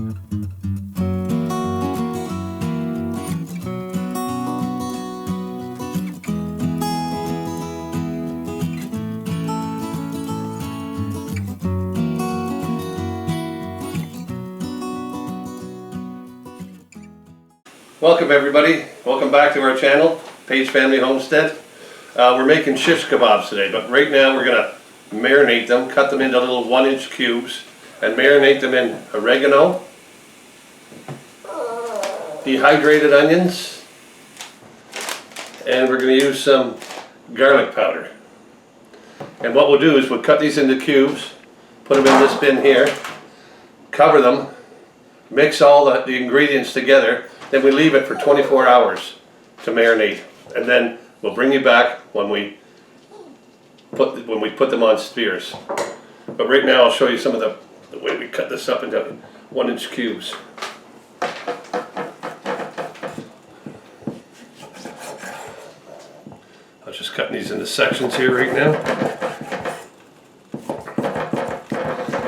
Welcome everybody, welcome back to our channel, Page Family Homestead. We're making shish kebabs today, but right now we're going to marinate them, cut them into little 1-inch cubes, and marinate them in oregano, dehydrated onions, and we're going to use some garlic powder. And what we'll do is we'll cut these into cubes, put them in this bin here, cover them, mix all the ingredients together. Then we leave it for 24 hours to marinate, and then we'll bring you back when we put them on spears. But right now I'll show you some of the way we cut this up into 1-inch cubes. I'm just cutting these into sections here right now.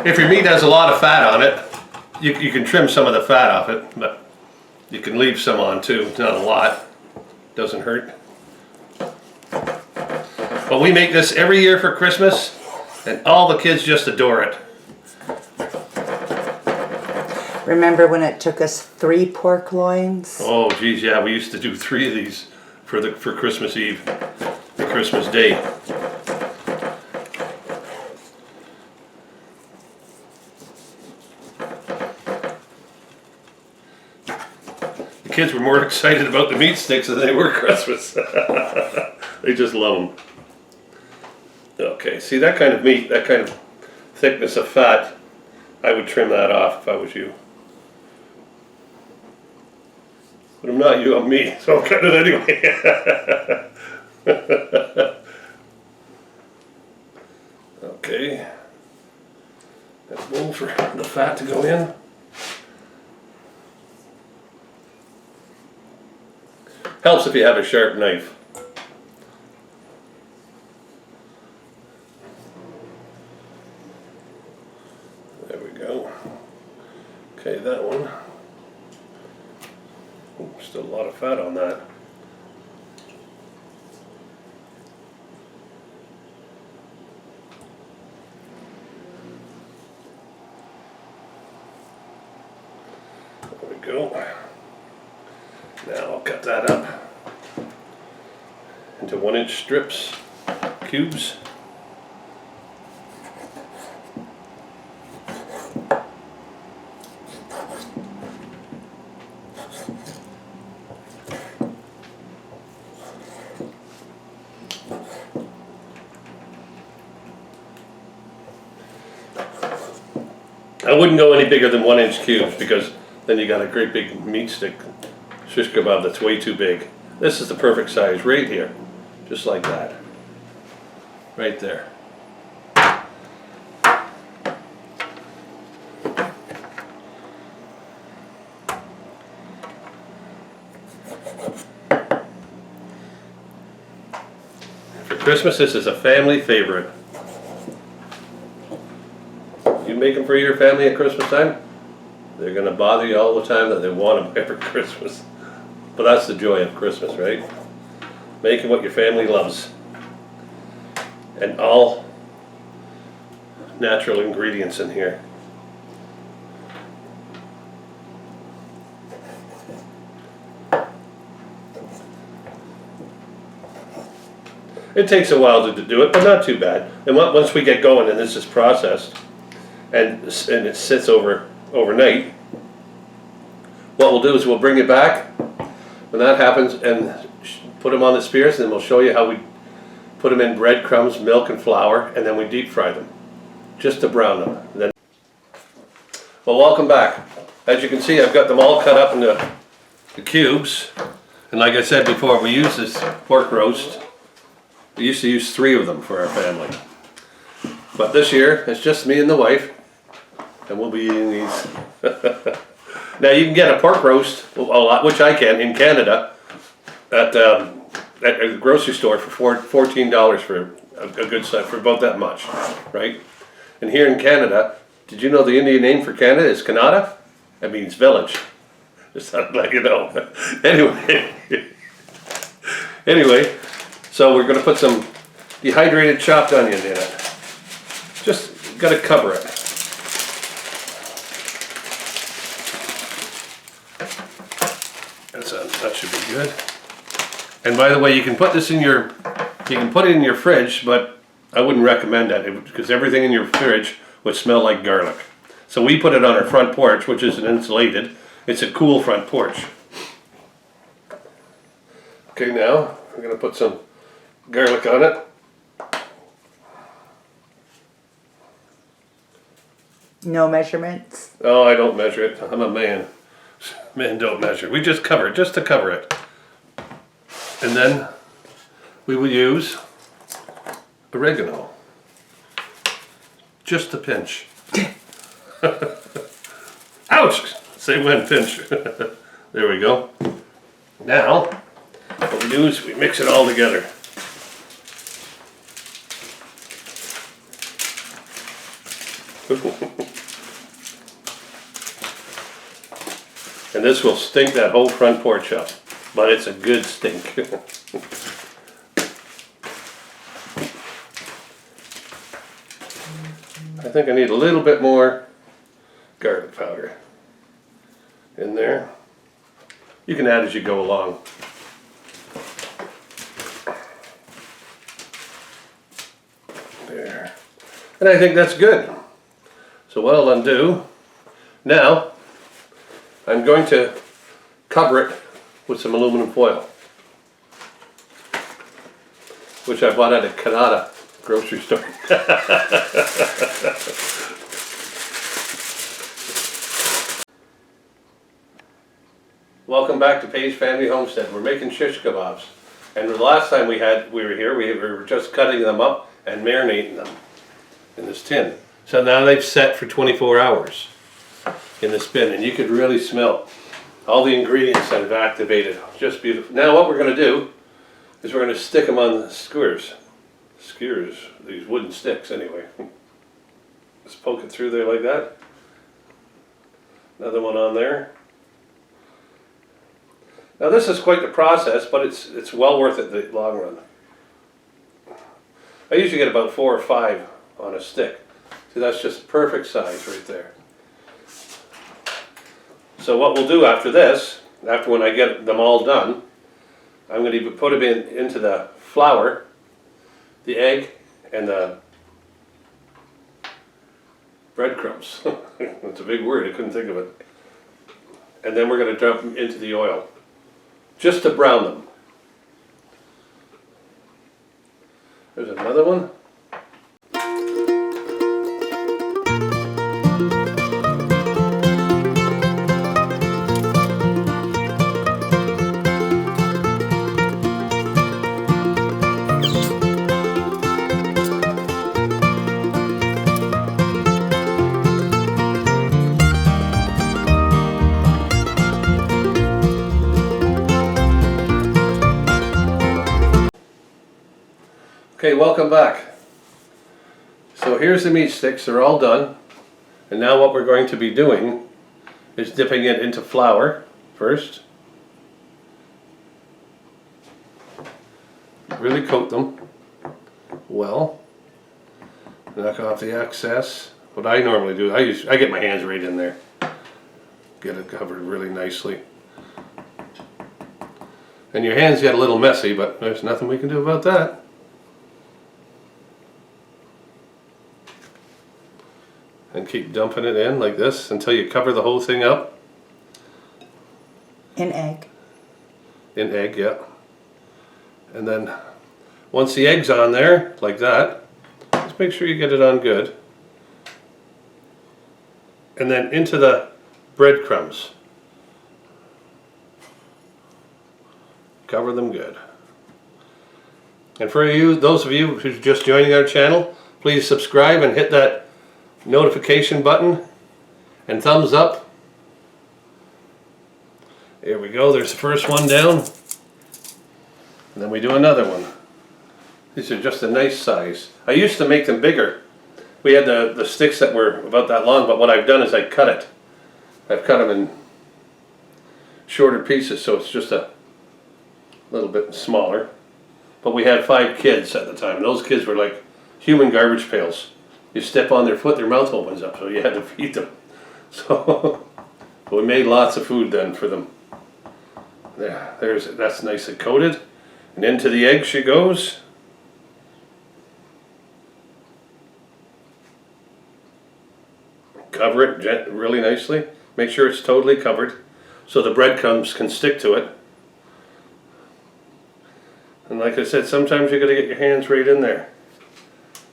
If your meat has a lot of fat on it, you can trim some of the fat off it, but you can leave some on too, not a lot, doesn't hurt. But we make this every year for Christmas, and all the kids just adore it. Remember when it took us 3 pork loins? Oh geez, yeah, we used to do 3 of these for Christmas Eve and Christmas Day. Kids were more excited about the meat sticks than they were Christmas. They just love them. Okay, see that kind of meat, that kind of thickness of fat, I would trim that off if I was you. But I'm not you, I'm me, so I'll cut it anyway. Okay. Got a bowl for the fat to go in. Helps if you have a sharp knife. There we go. Okay, that one. Ooh, still a lot of fat on that. There we go. Now I'll cut that up into 1-inch strips, cubes. I wouldn't go any bigger than 1-inch cubes because then you got a great big meat stick shish kebab that's way too big. This is the perfect size right here, just like that, right there. For Christmas, this is a family favorite. You make them for your family at Christmas time, they're going to bother you all the time that they want them every Christmas. But that's the joy of Christmas, right? Making what your family loves. And all natural ingredients in here. It takes a while to do it, but not too bad. And once we get going and this is processed and it sits overnight, what we'll do is we'll bring it back when that happens and put them on the spears, and we'll show you how we put them in breadcrumbs, milk and flour, and then we deep fry them just to brown them. Well, welcome back. As you can see, I've got them all cut up into the cubes, and like I said before, we use this pork roast. We used to use 3 of them for our family, but this year it's just me and the wife, and we'll be eating these. Now you can get a pork roast, which I can in Canada, at a grocery store for $14 for a good size, for about that much, right? And here in Canada, did you know the Indian name for Canada is Canada? That means village. Just thought I'd let you know. Anyway, so we're going to put some dehydrated chopped onion in it. Just got to cover it. That should be good. And by the way, you can put this in you can put it in your fridge, but I wouldn't recommend that because everything in your fridge would smell like garlic. So we put it on our front porch, which is an insulated. It's a cool front porch. Okay, now we're going to put some garlic on it. No measurements? Oh, I don't measure it. I'm a man. Men don't measure. We just cover it, just to cover it. And then we will use oregano. Just a pinch. Ouch! Say when, pinch. There we go. Now, what we do is we mix it all together. And this will stink that whole front porch up, but it's a good stink. I think I need a little bit more garlic powder in there. You can add as you go along. There. And I think that's good. So what I'll undo, now I'm going to cover it with some aluminum foil, which I bought at a Canada grocery store. Welcome back to Page Family Homestead. We're making shish kebabs. And the last time we were here, we were just cutting them up and marinating them in this tin. So now they've set for 24 hours in this bin, and you could really smell all the ingredients that have activated. Just beautiful. Now what we're going to do is we're going to stick them on the skewers. Skewers, these wooden sticks anyway. Just poke it through there like that. Another one on there. Now this is quite the process, but it's well worth it in the long run. I usually get about 4 or 5 on a stick. See, that's just perfect size right there. So what we'll do after this, after when I get them all done, I'm going to put them into the flour, the egg, and the breadcrumbs. That's a big word, I couldn't think of it. And then we're going to dump them into the oil, just to brown them. There's another one. Okay, welcome back. So here's the meat sticks, they're all done. And now what we're going to be doing is dipping it into flour first. Really coat them well. Knock off the excess. What I normally do, I get my hands right in there. Get it covered really nicely. And your hands get a little messy, but there's nothing we can do about that. And keep dumping it in like this until you cover the whole thing up. In egg. In egg, yeah. And then once the egg's on there, like that, just make sure you get it on good. And then into the breadcrumbs. Cover them good. And for you, those of you who's just joining our channel, please subscribe and hit that notification button and thumbs up. There we go, there's the first one down. And then we do another one. These are just a nice size. I used to make them bigger. We had the sticks that were about that long, but what I've done is I cut it I've cut them in shorter pieces, so it's just a little bit smaller. But we had 5 kids at the time, and those kids were like human garbage pails. You step on their foot, their mouth opens up, so you had to feed them. So we made lots of food then for them. That's nicely coated, and into the egg she goes. Cover it really nicely. Make sure it's totally covered so the breadcrumbs can stick to it. And like I said, sometimes you got to get your hands right in there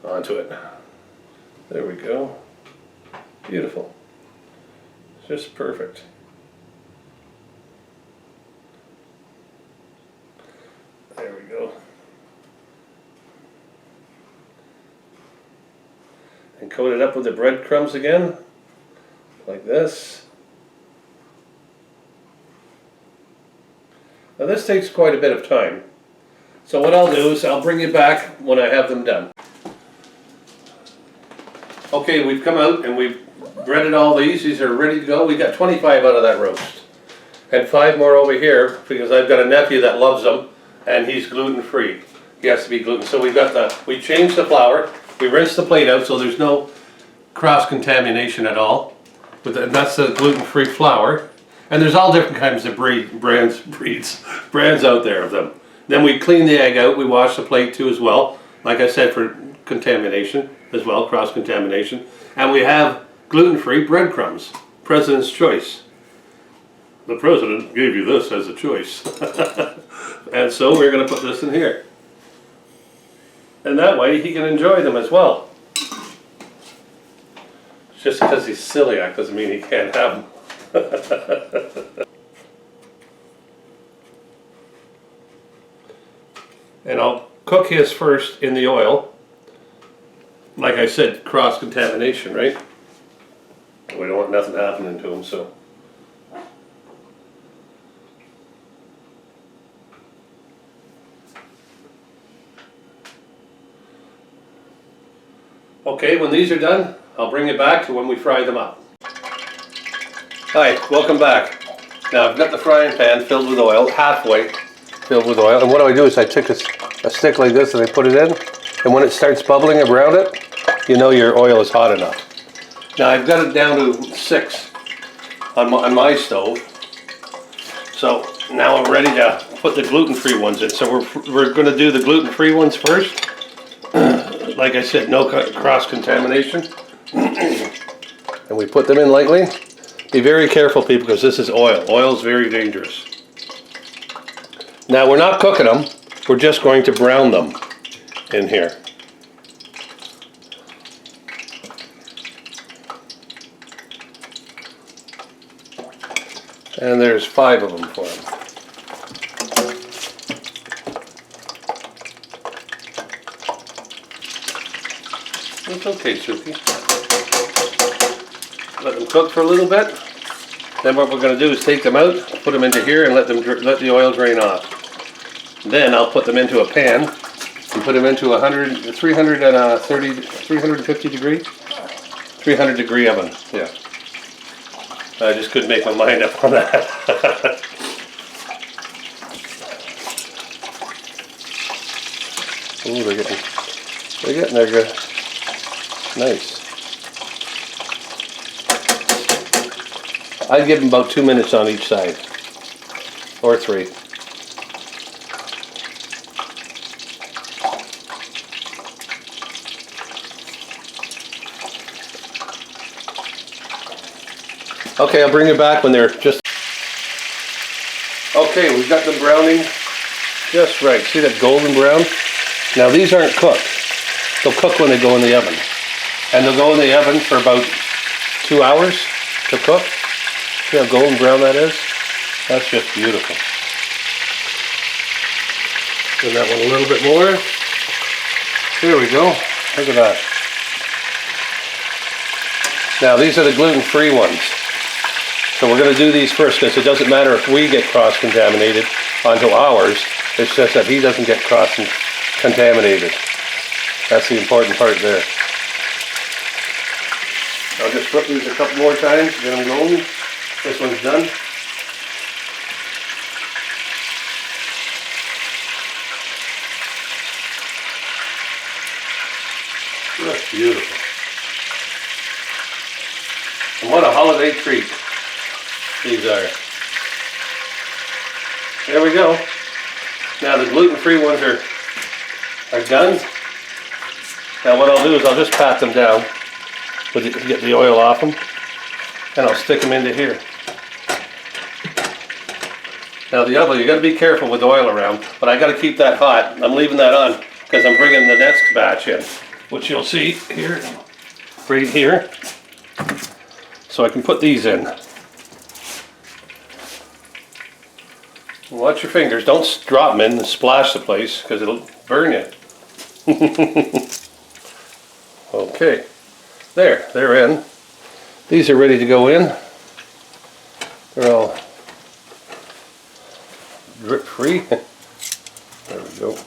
onto it. There we go. Beautiful. Just perfect. There we go. And coat it up with the breadcrumbs again, like this. Now this takes quite a bit of time. So what I'll do is I'll bring you back when I have them done. Okay, we've come out and we've breaded all these. These are ready to go. We got 25 out of that roast. And 5 more over here because I've got a nephew that loves them and he's gluten-free. He has to be gluten. So we changed the flour. We rinsed the plate out so there's no cross-contamination at all. But that's the gluten-free flour. And there's all different kinds of brands out there of them. Then we clean the egg out. We wash the plate too as well. Like I said, for contamination as well, cross-contamination. And we have gluten-free breadcrumbs. President's choice. The president gave you this as a choice. And so we're going to put this in here. And that way he can enjoy them as well. Just because he's celiac doesn't mean he can't have them. And I'll cook his first in the oil. Like I said, cross-contamination, right? We don't want nothing happening to him, so. Okay, when these are done, I'll bring it back to when we fry them up. Hi, welcome back. Now I've got the frying pan filled with oil, halfway filled with oil. And what I do is I take a stick like this and I put it in. And when it starts bubbling around it, you know your oil is hot enough. Now I've got it down to 6 on my stove. So now I'm ready to put the gluten-free ones in. So we're going to do the gluten-free ones first. Like I said, no cross-contamination. And we put them in lightly. Be very careful, people, because this is oil. Oil is very dangerous. Now we're not cooking them. We're just going to brown them in here. And there's 5 of them for them. It's okay, Suki. Let them cook for a little bit. Then what we're going to do is take them out, put them into here, and let the oil drain off. Then I'll put them into a pan and put them into 350 degree, 300 degree oven. Yeah. I just couldn't make my mind up on that. Ooh, they're getting there good. Nice. I'd give them about 2 minutes on each side, or 3. Okay, I'll bring you back when they're just... Okay, we've got them browning just right. See that golden brown? Now these aren't cooked. They'll cook when they go in the oven. And they'll go in the oven for about 2 hours to cook. See how golden brown that is? That's just beautiful. Do that one a little bit more. There we go. Look at that. Now these are the gluten-free ones. So we're going to do these first because it doesn't matter if we get cross-contaminated onto ours. It's just that he doesn't get cross-contaminated. That's the important part there. I'll just flip these a couple more times, get them going. This one's done. That's beautiful. And what a holiday treat these are. There we go. Now the gluten-free ones are done. Now what I'll do is I'll just pat them down to get the oil off them, and I'll stick them into here. Now the oven, you got to be careful with oil around, but I got to keep that hot. I'm leaving that on because I'm bringing the next batch in, which you'll see here, right here. So I can put these in. Watch your fingers, don't drop them in and splash the place because it'll burn you. Okay, there, they're in. These are ready to go in. They're all drip free. There we go.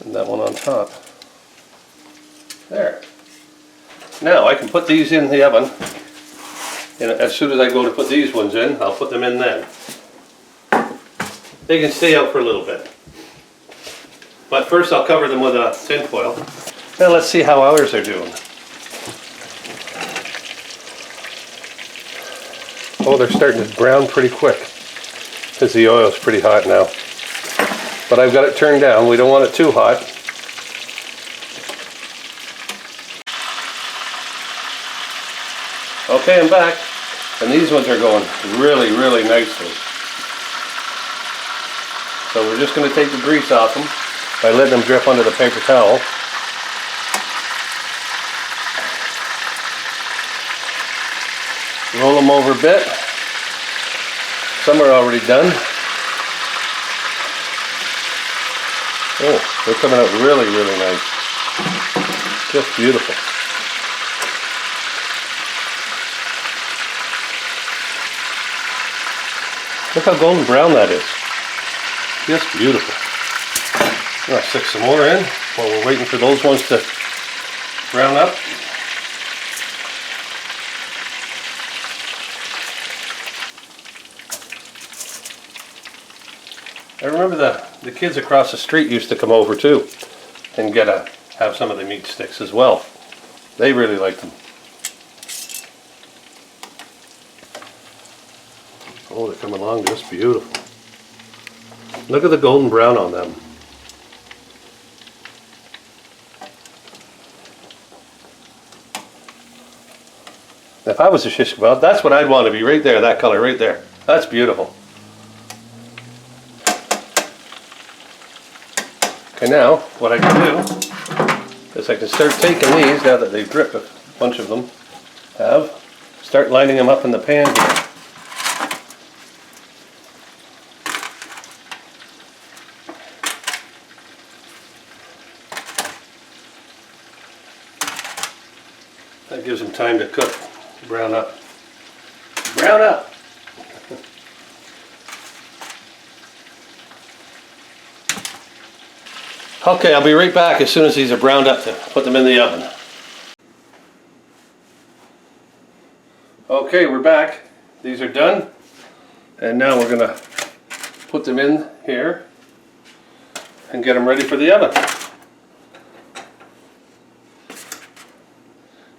And that one on top. There. Now I can put these in the oven. And as soon as I go to put these ones in, I'll put them in then. They can stay out for a little bit. But first I'll cover them with a tin foil. Now let's see how ours are doing. Oh, they're starting to brown pretty quick because the oil's pretty hot now. But I've got it turned down. We don't want it too hot. Okay, I'm back. And these ones are going really, really nicely. So we're just going to take the grease off them by letting them drip onto the paper towel. Roll them over a bit. Some are already done. Oh, they're coming out really, really nice. Just beautiful. Look how golden brown that is. Just beautiful. I'll stick some more in while we're waiting for those ones to brown up. I remember the kids across the street used to come over too and have some of the meat sticks as well. They really liked them. Oh, they're coming along just beautiful. Look at the golden brown on them. If I was a shish kebab, that's what I'd want to be right there, that color right there. That's beautiful. Okay, now what I can do is I can start taking these, now that they've dripped, a bunch of them start lining them up in the pan here. That gives them time to cook, brown up. Brown up! Okay, I'll be right back as soon as these are browned up to put them in the oven. Okay, we're back. These are done. And now we're going to put them in here and get them ready for the oven.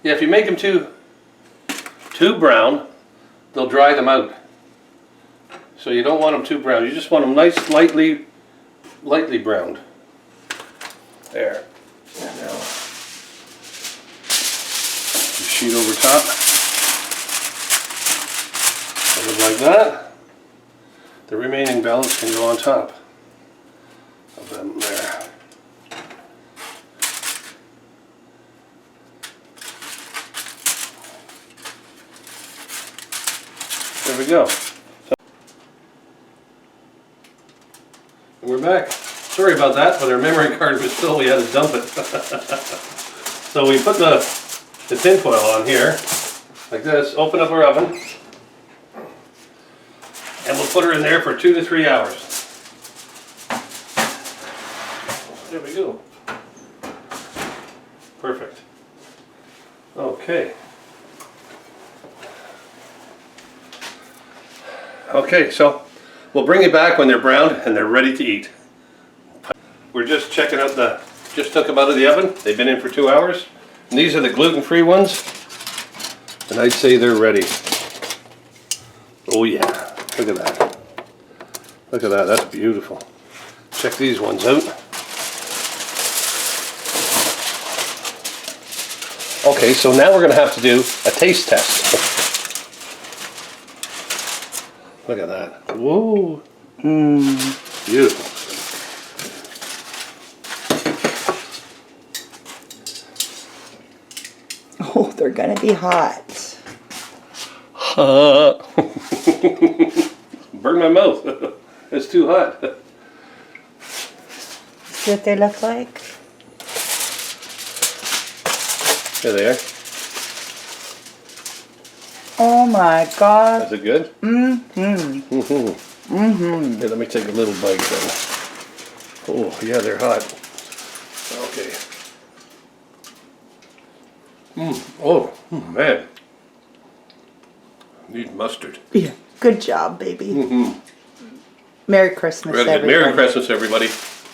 Yeah, if you make them too brown, they'll dry them out. So you don't want them too brown. You just want them nice, lightly browned. There. And now the sheet over top. Something like that. The remaining balance can go on top of them there. There we go. And we're back. Sorry about that, but our memory card was full, we had to dump it. So we put the tin foil on here, like this, open up our oven, and we'll put her in there for 2 to 3 hours. There we go. Perfect. Okay. Okay, so we'll bring it back when they're browned and they're ready to eat. We're just checking out just took them out of the oven. They've been in for 2 hours. And these are the gluten-free ones. And I'd say they're ready. Oh yeah, look at that. Look at that, that's beautiful. Check these ones out. Okay, so now we're going to have to do a taste test. Look at that. Whoa. Beautiful. Oh, they're gonna be hot. Burn my mouth. It's too hot. See what they look like? There they are. Oh my God. Is it good? Here, let me take a little bite then. Oh, yeah, they're hot. Okay. Oh, man. Need mustard. Yeah. Good job, baby. Merry Christmas, Merry everybody. Christmas, everybody.